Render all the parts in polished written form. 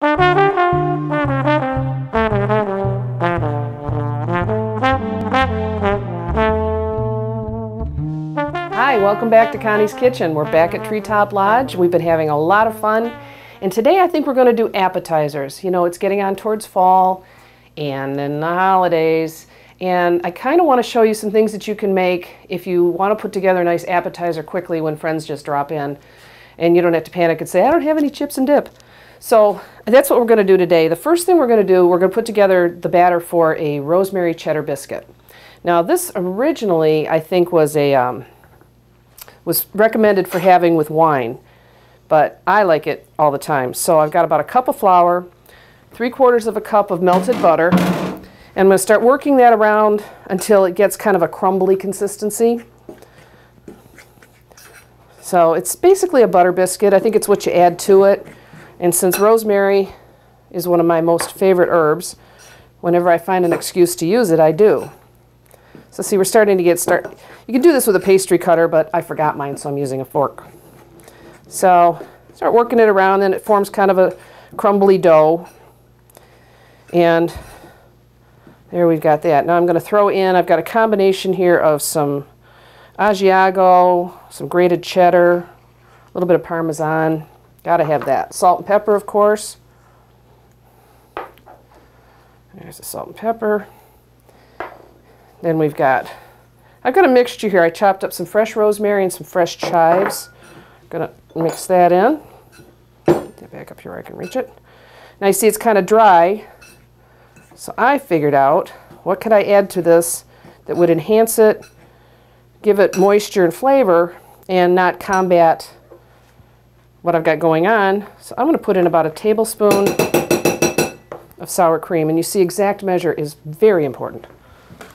Hi, welcome back to Connie's Kitchen. We're back at Treetop Lodge. We've been having a lot of fun. And today I think we're going to do appetizers. You know, it's getting on towards fall and then the holidays. And I kind of want to show you some things that you can make if you want to put together a nice appetizer quickly when friends just drop in. And you don't have to panic and say, I don't have any chips and dip. So that's what we're going to do today. The first thing we're going to do, we're going to put together the batter for a rosemary cheddar biscuit. Now this originally, I think, was recommended for having with wine, but I like it all the time. So I've got about a cup of flour, 3/4 of a cup of melted butter, and I'm going to start working that around until it gets kind of a crumbly consistency. So it's basically a butter biscuit. I think it's what you add to it. And since rosemary is one of my most favorite herbs, whenever I find an excuse to use it, I do. So see, we're starting to get started. You can do this with a pastry cutter, but I forgot mine, so I'm using a fork. So start working it around, and it forms kind of a crumbly dough. And there we've got that. Now I'm going to throw in, I've got a combination here of some Asiago, some grated cheddar, a little bit of Parmesan. Got to have that. Salt and pepper, of course. There's the salt and pepper. Then I've got a mixture here. I chopped up some fresh rosemary and some fresh chives. I'm going to mix that in. Get that back up here where I can reach it. Now you see it's kind of dry. So I figured out, what could I add to this that would enhance it, give it moisture and flavor, and not combat what I've got going on. So I'm going to put in about a tablespoon of sour cream. And you see, exact measure is very important.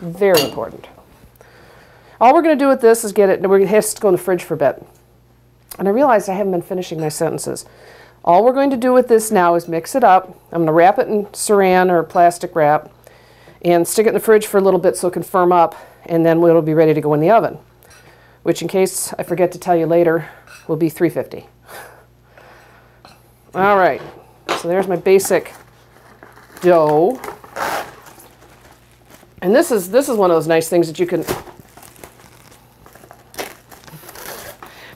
Very important. All we're going to do with this is get it, it has to go in the fridge for a bit. And I realized I haven't been finishing my sentences. All we're going to do with this now is mix it up. I'm going to wrap it in saran or plastic wrap and stick it in the fridge for a little bit so it can firm up, and then it'll be ready to go in the oven, which, in case I forget to tell you later, will be 350. All right, so there's my basic dough. And this is one of those nice things that you can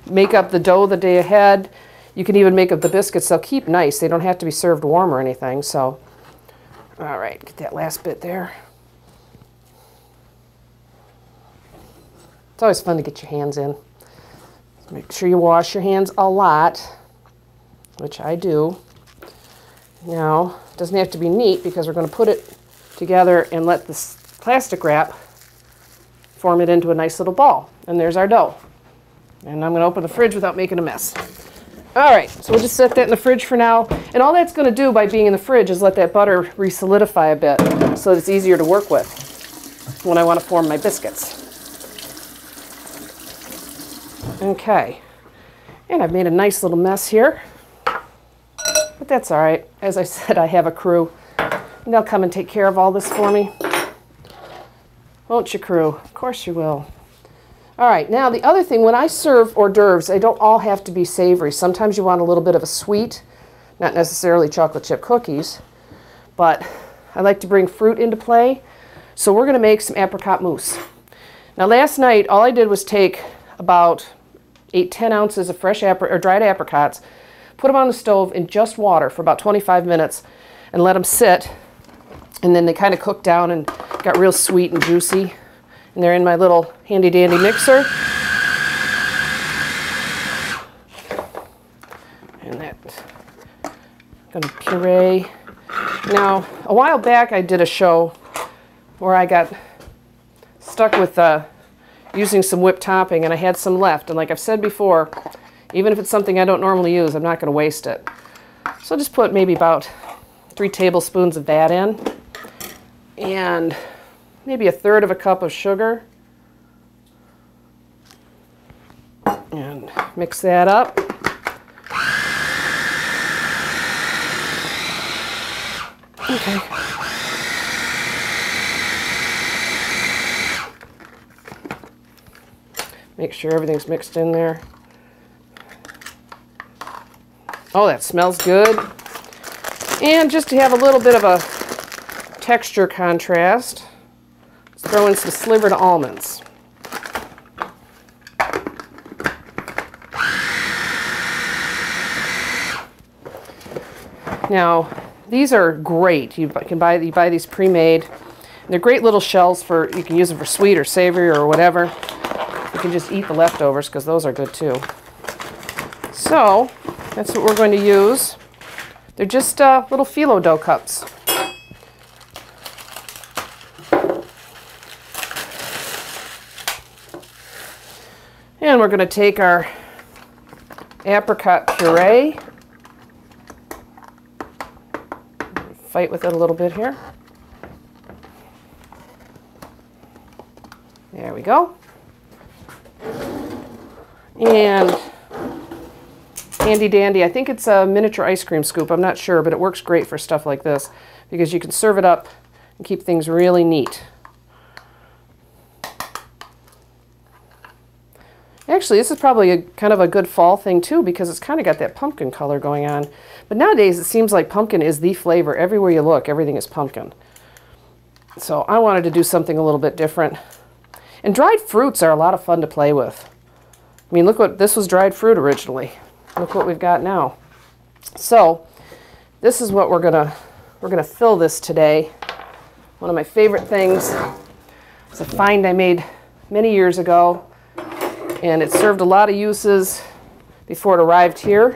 make up the dough the day ahead. You can even make up the biscuits. They'll keep nice. They don't have to be served warm or anything. So, all right, get that last bit there. It's always fun to get your hands in. Make sure you wash your hands a lot, which I do. Now, it doesn't have to be neat because we're going to put it together and let this plastic wrap form it into a nice little ball. And there's our dough. And I'm going to open the fridge without making a mess. All right, so we'll just set that in the fridge for now. And all that's going to do by being in the fridge is let that butter re-solidify a bit so that it's easier to work with when I want to form my biscuits. Okay, and I've made a nice little mess here. But that's all right. As I said, I have a crew, and they'll come and take care of all this for me. Won't you, crew? Of course you will. All right, now the other thing, when I serve hors d'oeuvres, they don't all have to be savory. Sometimes you want a little bit of a sweet, not necessarily chocolate chip cookies, but I like to bring fruit into play. So we're going to make some apricot mousse. Now last night, all I did was take about 8-10 ounces of fresh dried apricots, put them on the stove in just water for about 25 minutes, and let them sit. And then they kind of cooked down and got real sweet and juicy. And they're in my little handy-dandy mixer. And that's going to puree. Now, a while back I did a show where I got stuck with using some whipped topping, and I had some left. And like I've said before, even if it's something I don't normally use, I'm not going to waste it. So I'll just put maybe about 3 tablespoons of that in. And maybe 1/3 of a cup of sugar, and mix that up. Okay. Make sure everything's mixed in there. Oh, that smells good. And just to have a little bit of a texture contrast, let's throw in some slivered almonds. Now, these are great. You buy these pre-made. They're great little shells for, you can use them for sweet or savory or whatever. You can just eat the leftovers because those are good too. So, that's what we're going to use. They're just little phyllo dough cups. And we're going to take our apricot puree, fight with it a little bit here. There we go. And handy dandy, I think it's a miniature ice cream scoop, I'm not sure, but it works great for stuff like this because you can serve it up and keep things really neat. Actually, this is probably kind of a good fall thing too because it's kind of got that pumpkin color going on. But nowadays it seems like pumpkin is the flavor. Everywhere you look, everything is pumpkin. So I wanted to do something a little bit different. And dried fruits are a lot of fun to play with. I mean, look what, this was dried fruit originally. Look what we've got now. So this is what we're gonna fill this today. One of my favorite things. It's a find I made many years ago. And it served a lot of uses before it arrived here.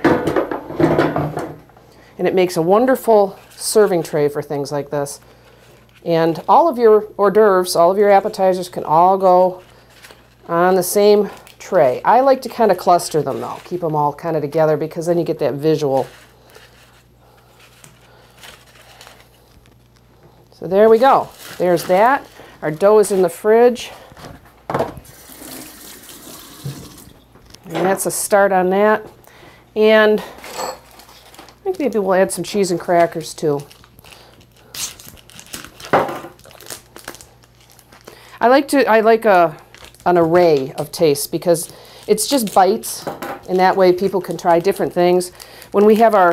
And it makes a wonderful serving tray for things like this. And all of your hors d'oeuvres, all of your appetizers can all go on the same tray. I like to kind of cluster them though, keep them all kind of together because then you get that visual. So there we go. There's that. Our dough is in the fridge. And that's a start on that. And I think maybe we'll add some cheese and crackers too. I like an array of tastes because it's just bites, and that way people can try different things. When we have our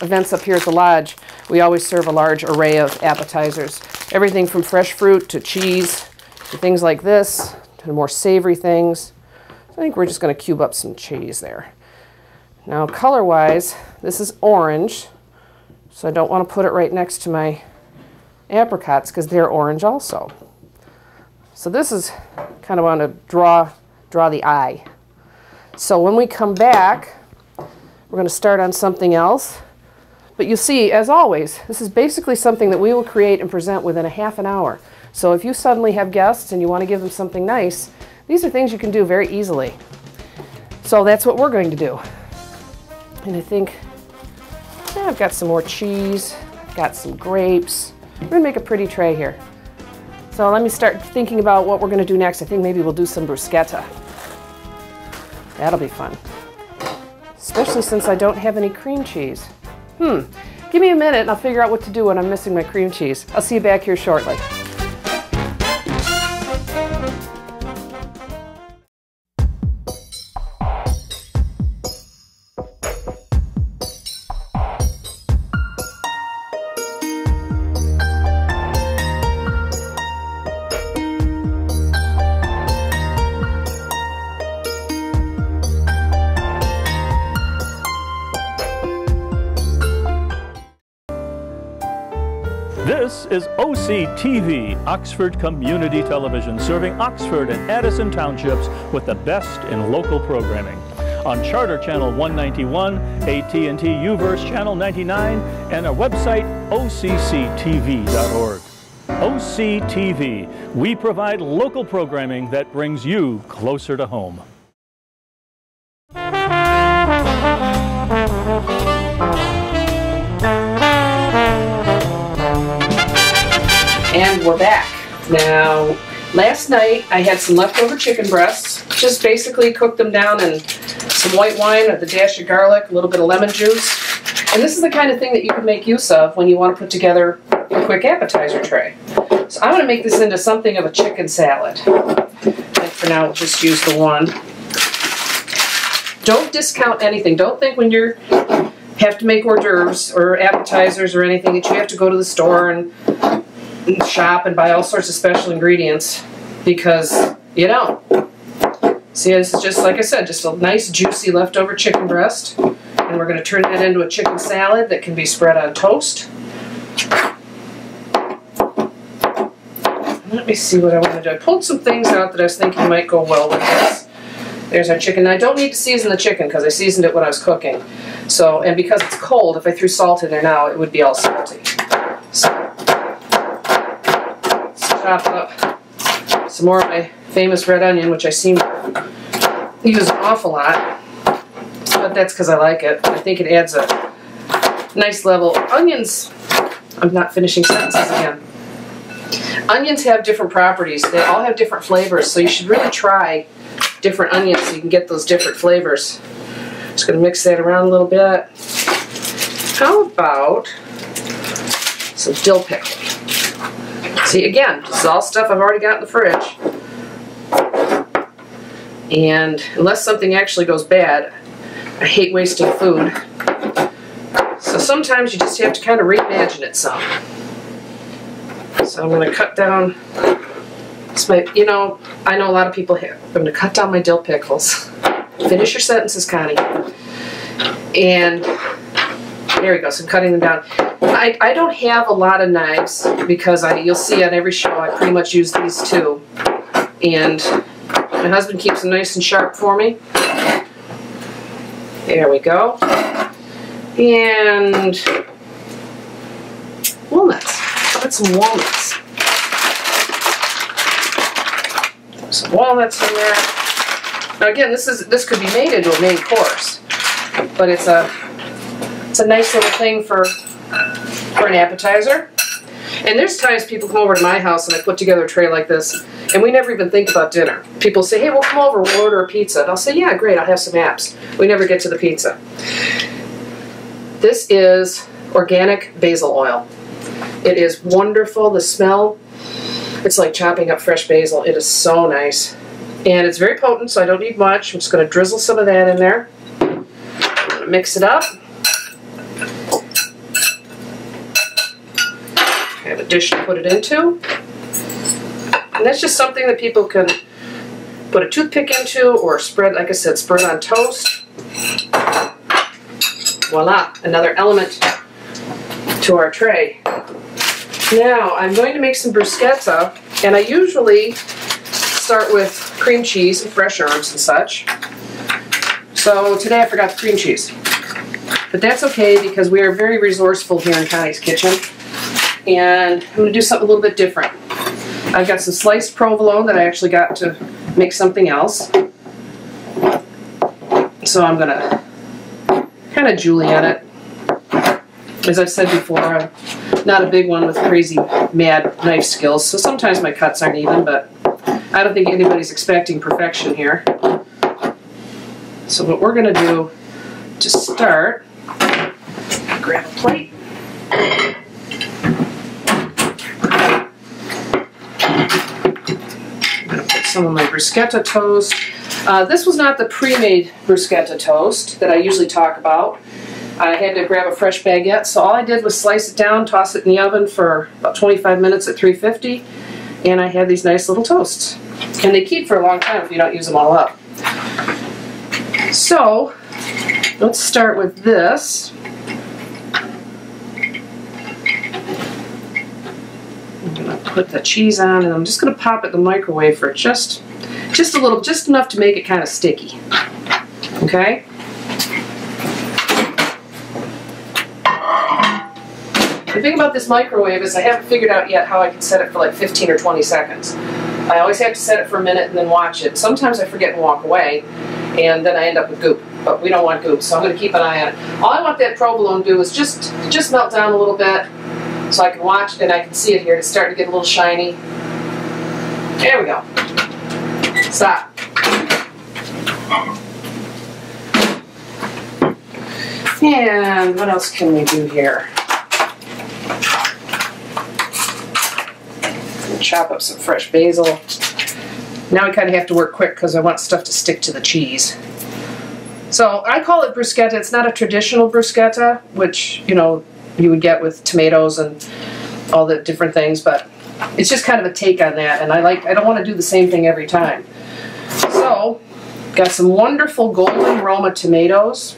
events up here at the lodge, we always serve a large array of appetizers. Everything from fresh fruit to cheese to things like this to more savory things. I think we're just going to cube up some cheese there. Now color-wise, this is orange, so I don't want to put it right next to my apricots because they're orange also. So this is kind of want to draw the eye. So when we come back, we're going to start on something else. But you see, as always, this is basically something that we will create and present within a half an hour. So if you suddenly have guests and you want to give them something nice, these are things you can do very easily. So that's what we're going to do. And I think I've got some more cheese, I've got some grapes. We're going to make a pretty tray here. So let me start thinking about what we're going to do next. I think maybe we'll do some bruschetta. That'll be fun. Especially since I don't have any cream cheese. Give me a minute and I'll figure out what to do when I'm missing my cream cheese. I'll see you back here shortly. This is OCTV, Oxford Community Television, serving Oxford and Addison Townships with the best in local programming. On Charter Channel 191, AT&T UVerse Channel 99, and our website, OCCTV.org. OCTV, we provide local programming that brings you closer to home. And we're back. Now, last night I had some leftover chicken breasts. Just basically cooked them down in some white wine with a dash of garlic, a little bit of lemon juice. And this is the kind of thing that you can make use of when you want to put together a quick appetizer tray. So I'm going to make this into something of a chicken salad. And for now, we'll just use the one. Don't discount anything. Don't think when you're have to make hors d'oeuvres or appetizers or anything, that you have to go to the store and shop and buy all sorts of special ingredients, because you don't. See, this is just, like I said, just a nice juicy leftover chicken breast. And we're going to turn that into a chicken salad that can be spread on toast. Let me see what I want to do. I pulled some things out that I was thinking might go well with this. There's our chicken. Now, I don't need to season the chicken because I seasoned it when I was cooking. So, and because it's cold, if I threw salt in there now, it would be all salty. So, let's chop up some more of my famous red onion, which I seem to use an awful lot. But that's because I like it. I think it adds a nice level. Onions, I'm not finishing sentences again. Onions have different properties. They all have different flavors, so you should really try different onions so you can get those different flavors. Just going to mix that around a little bit. How about some dill pickle? See, again, this is all stuff I've already got in the fridge. And unless something actually goes bad, I hate wasting food. So sometimes you just have to kind of reimagine it some. So I'm going to cut down, you know, I know a lot of people here. I'm going to cut down my dill pickles. Finish your sentences, Connie. And there we go, so I'm cutting them down. I don't have a lot of knives because you'll see on every show I pretty much use these two. And my husband keeps them nice and sharp for me. There we go. And walnuts. Put some walnuts. Some walnuts in there. Now again, this could be made into a main course, but it's a nice little thing for an appetizer. And there's times people come over to my house and I put together a tray like this, and we never even think about dinner. People say, hey, we'll come over, we'll order a pizza. And I'll say, yeah, great, I'll have some apps. We never get to the pizza. This is organic basil oil. It is wonderful. The smell, it's like chopping up fresh basil. It is so nice. And it's very potent, so I don't need much. I'm just going to drizzle some of that in there. I'm going to mix it up. I have a dish to put it into. And that's just something that people can put a toothpick into or spread, like I said, spread on toast. Voila, another element to our tray. Now, I'm going to make some bruschetta, and I usually start with cream cheese and fresh herbs and such. So today I forgot the cream cheese. But that's okay because we are very resourceful here in Connie's kitchen. And I'm going to do something a little bit different. I've got some sliced provolone that I actually got to make something else. So I'm going to kind of julienne it. As I've said before, I'm not a big one with crazy mad knife skills, so sometimes my cuts aren't even, but I don't think anybody's expecting perfection here. So what we're going to do to start, grab a plate. I'm going to put some of my bruschetta toast. This was not the pre-made bruschetta toast that I usually talk about. I had to grab a fresh baguette, so all I did was slice it down, toss it in the oven for about 25 minutes at 350, and I had these nice little toasts. And they keep for a long time if you don't use them all up. So, let's start with this. I'm going to put the cheese on, and I'm just going to pop it in the microwave for just a little, just enough to make it kind of sticky. Okay? The thing about this microwave is I haven't figured out yet how I can set it for like 15 or 20 seconds. I always have to set it for a minute and then watch it. Sometimes I forget and walk away, and then I end up with goop. But we don't want goop, so I'm going to keep an eye on it. All I want that provolone to do is just melt down a little bit so I can watch and I can see it here. It's starting to get a little shiny. There we go. Stop. And what else can we do here? Chop up some fresh basil. Now we kind of have to work quick because I want stuff to stick to the cheese. So I call it bruschetta. It's not a traditional bruschetta, which, you know, you would get with tomatoes and all the different things, but it's just kind of a take on that, and I don't want to do the same thing every time. So, got some wonderful golden Roma tomatoes.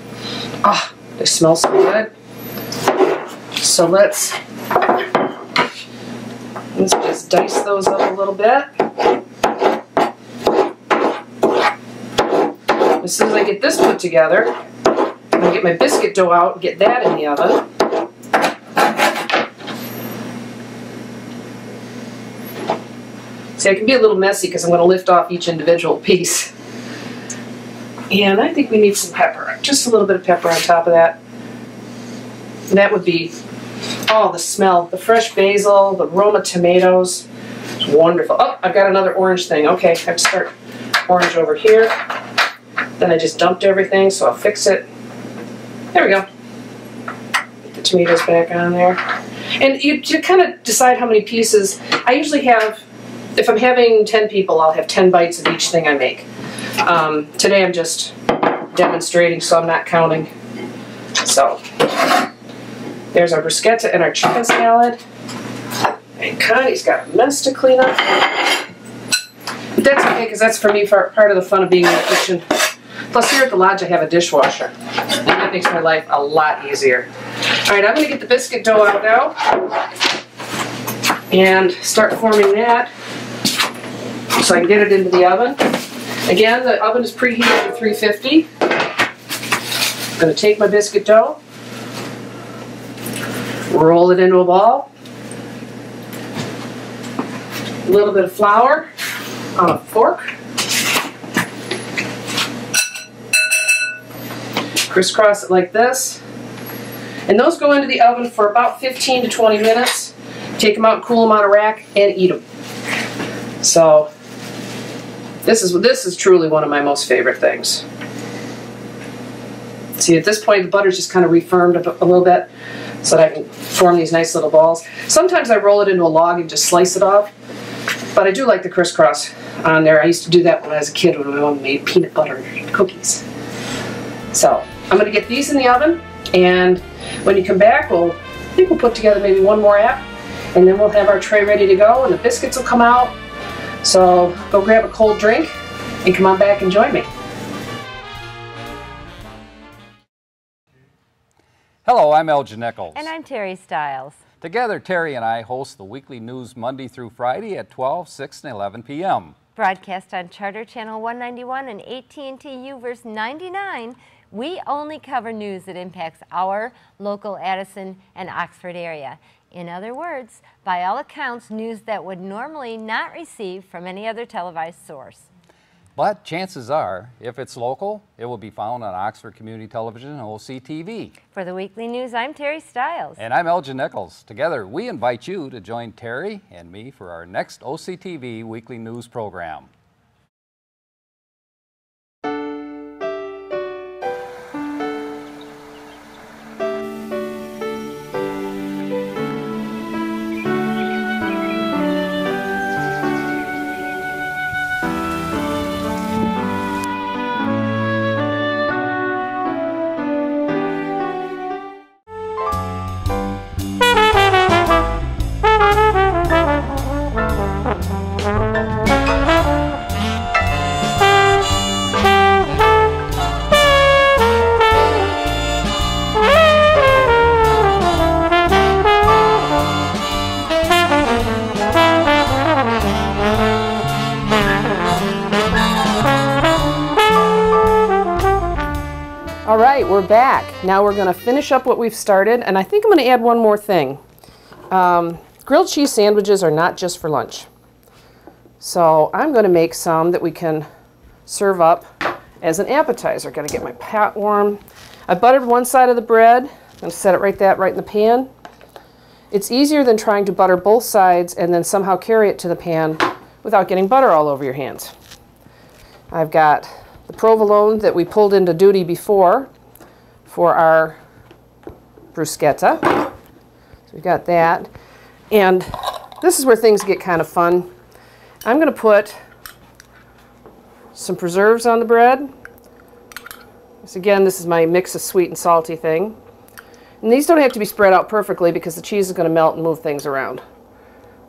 Ah, they smell so good. So let's just dice those up a little bit. As soon as I get this put together, I'm going to get my biscuit dough out and get that in the oven. See, I can be a little messy because I'm going to lift off each individual piece. And I think we need some pepper. Just a little bit of pepper on top of that. And that would be, oh, the smell. The fresh basil, the Roma tomatoes. It's wonderful. Oh, I've got another orange thing. Okay, I have to start orange over here. Then I just dumped everything, so I'll fix it. There we go. Get the tomatoes back on there. And you kind of decide how many pieces. I usually have, if I'm having 10 people, I'll have 10 bites of each thing I make. Today I'm just demonstrating, so I'm not counting. So, there's our bruschetta and our chicken salad. And Connie's got a mess to clean up. But that's okay, because that's for me part of the fun of being in the kitchen. Plus here at the lodge I have a dishwasher. And that makes my life a lot easier. Alright, I'm going to get the biscuit dough out now. And start forming that. So I can get it into the oven. Again, the oven is preheated to 350. I'm going to take my biscuit dough, roll it into a ball, a little bit of flour on a fork, crisscross it like this, and those go into the oven for about 15 to 20 minutes. Take them out, cool them on a rack, and eat them. So this is truly one of my most favorite things. See, at this point the butter's just kind of refirmed a little bit so that I can form these nice little balls. Sometimes I roll it into a log and just slice it off, but I do like the crisscross on there. I used to do that when I was a kid when my mom made peanut butter cookies. So I'm going to get these in the oven, and when you come back, I think we'll put together maybe one more app, and then we'll have our tray ready to go, and the biscuits will come out. So go grab a cold drink and come on back and join me. Hello, I'm Elgin Nichols. And I'm Terry Stiles. Together, Terry and I host the weekly news Monday through Friday at 12, 6, and 11 p.m. Broadcast on Charter Channel 191 and AT&T UVerse 99, we only cover news that impacts our local Addison and Oxford area. In other words, by all accounts, news that would normally not receive from any other televised source. But chances are, if it's local, it will be found on Oxford Community Television and OCTV. For the weekly news, I'm Terry Stiles. And I'm Elgin Nichols. Together, we invite you to join Terry and me for our next OCTV weekly news program. All right, we're back. Now we're going to finish up what we've started, and I think I'm going to add one more thing. Grilled cheese sandwiches are not just for lunch. So I'm going to make some that we can serve up as an appetizer. Got to get my pot warm. I buttered one side of the bread. I'm going to set it right in the pan. It's easier than trying to butter both sides and then somehow carry it to the pan without getting butter all over your hands. I've got the provolone that we pulled into duty before for our bruschetta. So we've got that. And this is where things get kind of fun. I'm going to put some preserves on the bread. So again, this is my mix of sweet and salty thing. And these don't have to be spread out perfectly because the cheese is going to melt and move things around.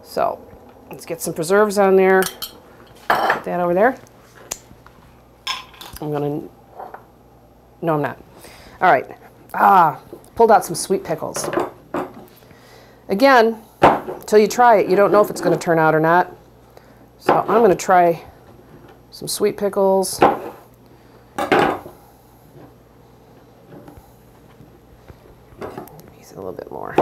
So let's get some preserves on there. Put that over there. I'm going to... No, I'm not. All right. Pulled out some sweet pickles. Again, until you try it, you don't know if it's going to turn out or not. So I'm going to try some sweet pickles. A little bit more.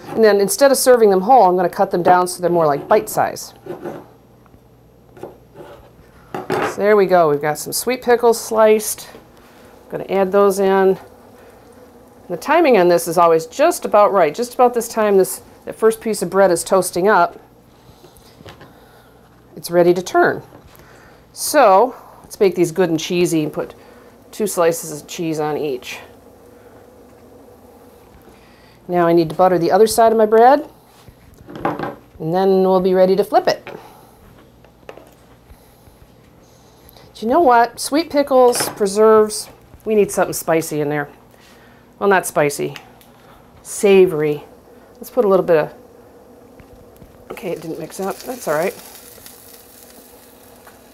And then instead of serving them whole, I'm going to cut them down so they're more like bite size. So there we go. We've got some sweet pickles sliced. I'm going to add those in. And the timing on this is always just about right. Just about this time the first piece of bread is toasting up. It's ready to turn. So let's make these good and cheesy and put 2 slices of cheese on each. Now I need to butter the other side of my bread, and then we'll be ready to flip it. Do you know what? Sweet pickles, preserves, we need something spicy in there. Well, not spicy, savory. Let's put a little bit of, okay, it didn't mix up. That's all right.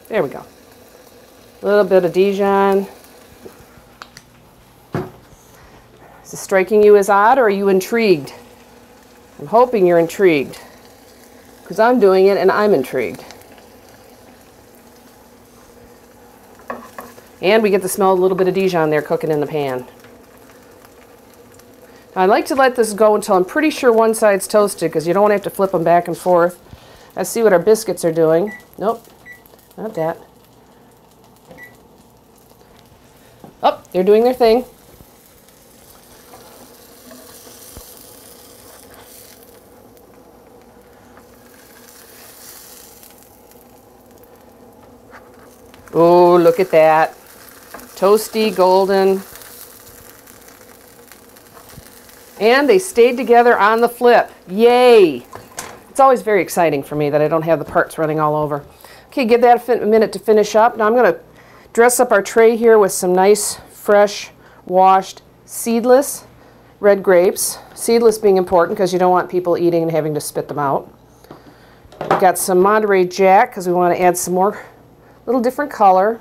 There we go. A little bit of Dijon. Is this striking you as odd, or are you intrigued? I'm hoping you're intrigued, because I'm doing it and I'm intrigued. And we get to smell a little bit of Dijon there cooking in the pan. Now, I like to let this go until I'm pretty sure one side's toasted, because you don't want to have to flip them back and forth. Let's see what our biscuits are doing. Nope, not that. Oh, they're doing their thing. Oh, look at that. Toasty, golden. And they stayed together on the flip. Yay! It's always very exciting for me that I don't have the parts running all over. Okay, give that a minute to finish up. Now I'm going to dress up our tray here with some nice, fresh, washed, seedless red grapes. Seedless being important because you don't want people eating and having to spit them out. We've got some Monterey Jack because we want to add some more, little different color.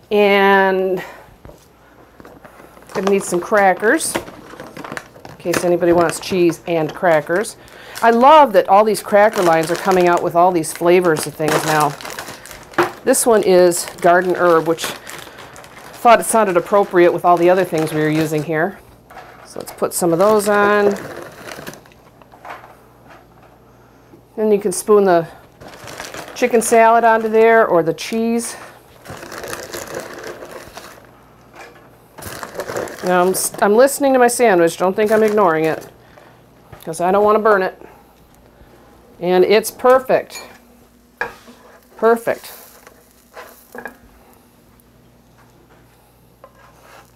And gonna need some crackers in case anybody wants cheese and crackers. I love that all these cracker lines are coming out with all these flavors of things now. This one is garden herb, which I thought it sounded appropriate with all the other things we were using here. So let's put some of those on. Then you can spoon the chicken salad onto there, or the cheese. Now I'm listening to my sandwich. Don't think I'm ignoring it, because I don't want to burn it. And it's perfect. Perfect.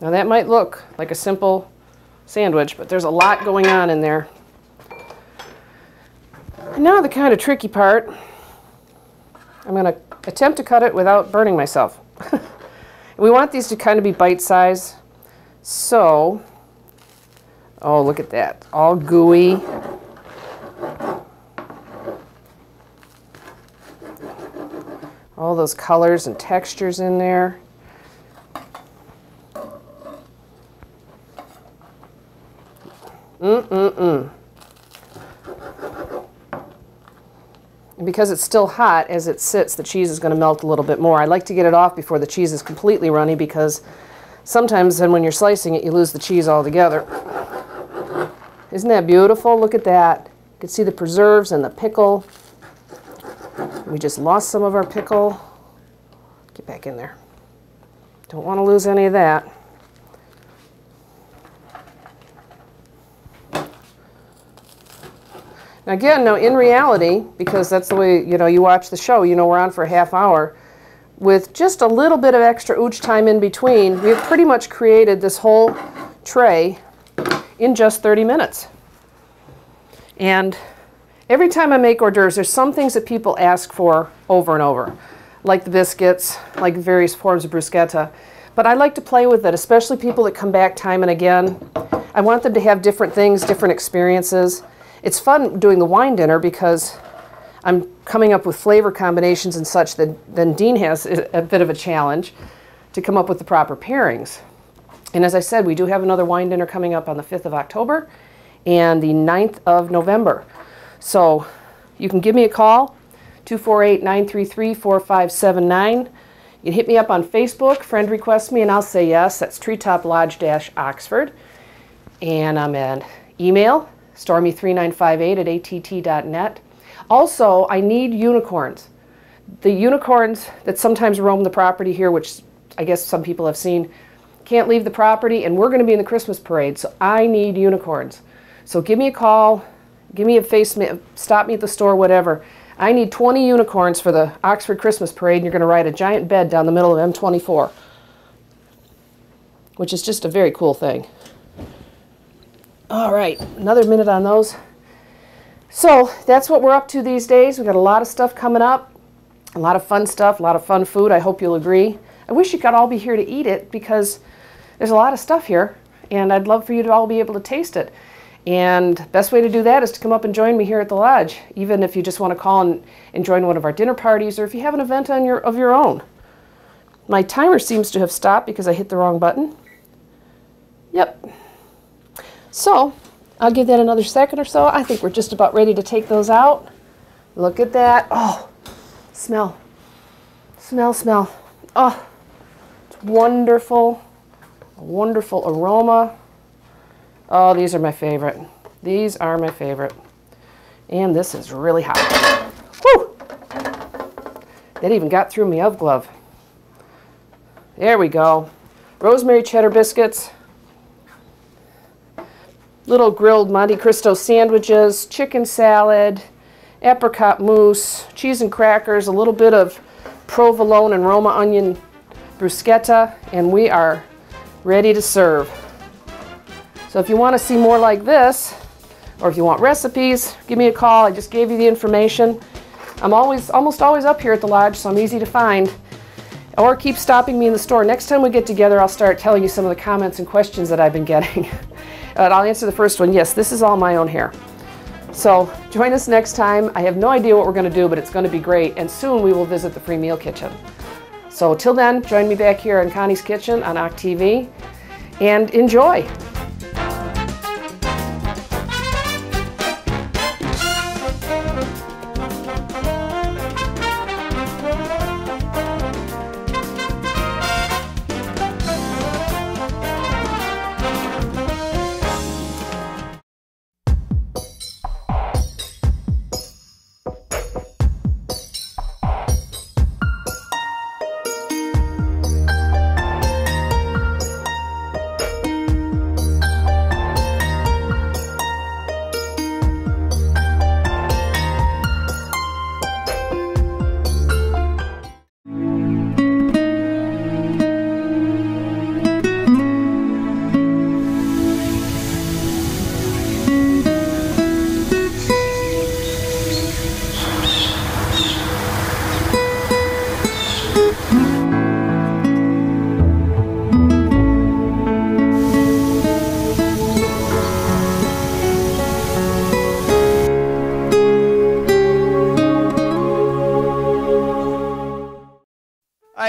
Now that might look like a simple sandwich, but there's a lot going on in there. And now the kind of tricky part. I'm going to attempt to cut it without burning myself. We want these to kind of be bite-sized. So, oh, look at that. All gooey. All those colors and textures in there. And because it's still hot, as it sits, the cheese is going to melt a little bit more. I like to get it off before the cheese is completely runny, because sometimes then when you're slicing it, you lose the cheese altogether. Isn't that beautiful? Look at that. You can see the preserves and the pickle. We just lost some of our pickle. Get back in there. Don't want to lose any of that. Now again, in reality, because that's the way, you watch the show, we're on for a half hour, with just a little bit of extra ooch time in between, we've pretty much created this whole tray in just 30 minutes. And every time I make hors d'oeuvres, there's some things that people ask for over and over, like the biscuits, like various forms of bruschetta. But I like to play with it, especially people that come back time and again. I want them to have different things, different experiences. It's fun doing the wine dinner because I'm coming up with flavor combinations and such that then Dean has a bit of a challenge to come up with the proper pairings. And as I said, we do have another wine dinner coming up on the 5th of October and the 9th of November. So you can give me a call, 248-933-4579. You can hit me up on Facebook, friend request me, and I'll say yes. That's Treetop Lodge-Oxford. And I'm an email, stormy3958@att.net. Also, I need unicorns. The unicorns that sometimes roam the property here, which I guess some people have seen, can't leave the property, and we're going to be in the Christmas parade, so I need unicorns. So give me a call, give me a stop me at the store, whatever. I need 20 unicorns for the Oxford Christmas parade, and you're going to ride a giant bed down the middle of M24, which is just a very cool thing. All right, another minute on those. So that's what we're up to these days. We've got a lot of stuff coming up, a lot of fun stuff, a lot of fun food. I hope you'll agree. I wish you could all be here to eat it because there's a lot of stuff here, and I'd love for you to all be able to taste it. And the best way to do that is to come up and join me here at the lodge, even if you just want to call and join one of our dinner parties, or if you have an event of your own. My timer seems to have stopped because I hit the wrong button. Yep. So I'll give that another second or so. I think we're just about ready to take those out. Look at that. Oh, smell. Smell, smell. Oh, it's wonderful. A wonderful aroma. Oh, these are my favorite. These are my favorite. And this is really hot. Whew! That even got through my oven glove. There we go. Rosemary cheddar biscuits. Little grilled Monte Cristo sandwiches, chicken salad, apricot mousse, cheese and crackers, a little bit of provolone and Roma onion bruschetta, and we are ready to serve. So if you want to see more like this, or if you want recipes, give me a call. I just gave you the information. I'm almost always up here at the lodge, so I'm easy to find. Or keep stopping me in the store. Next time we get together, I'll start telling you some of the comments and questions that I've been getting. I'll answer the first one. Yes, this is all my own hair. So join us next time. I have no idea what we're going to do, but it's going to be great. And soon we will visit the free meal kitchen. So till then, join me back here in Connie's Kitchen on OCK TV and enjoy.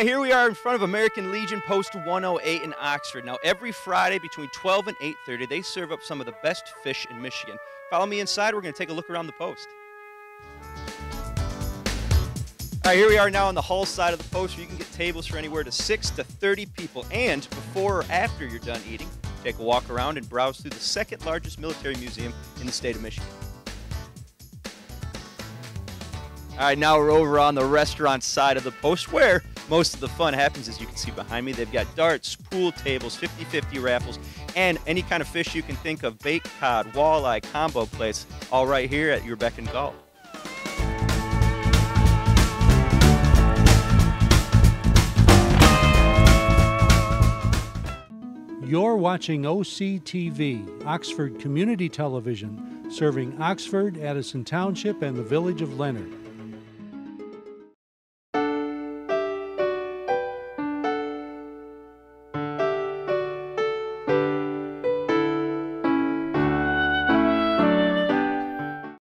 Here we are in front of American Legion Post 108 in Oxford. Now, every Friday between 12 and 8:30, they serve up some of the best fish in Michigan. Follow me inside. We're going to take a look around the post. All right, here we are now on the Hull side of the post, where you can get tables for anywhere to 6 to 30 people. And before or after you're done eating, take a walk around and browse through the second largest military museum in the state of Michigan. All right, now we're over on the restaurant side of the post, where most of the fun happens, as you can see behind me. They've got darts, pool tables, 50-50 raffles, and any kind of fish you can think of, baked cod, walleye, combo plates, all right here at your beck and call. You're watching OCTV, Oxford Community Television, serving Oxford, Addison Township, and the village of Leonard.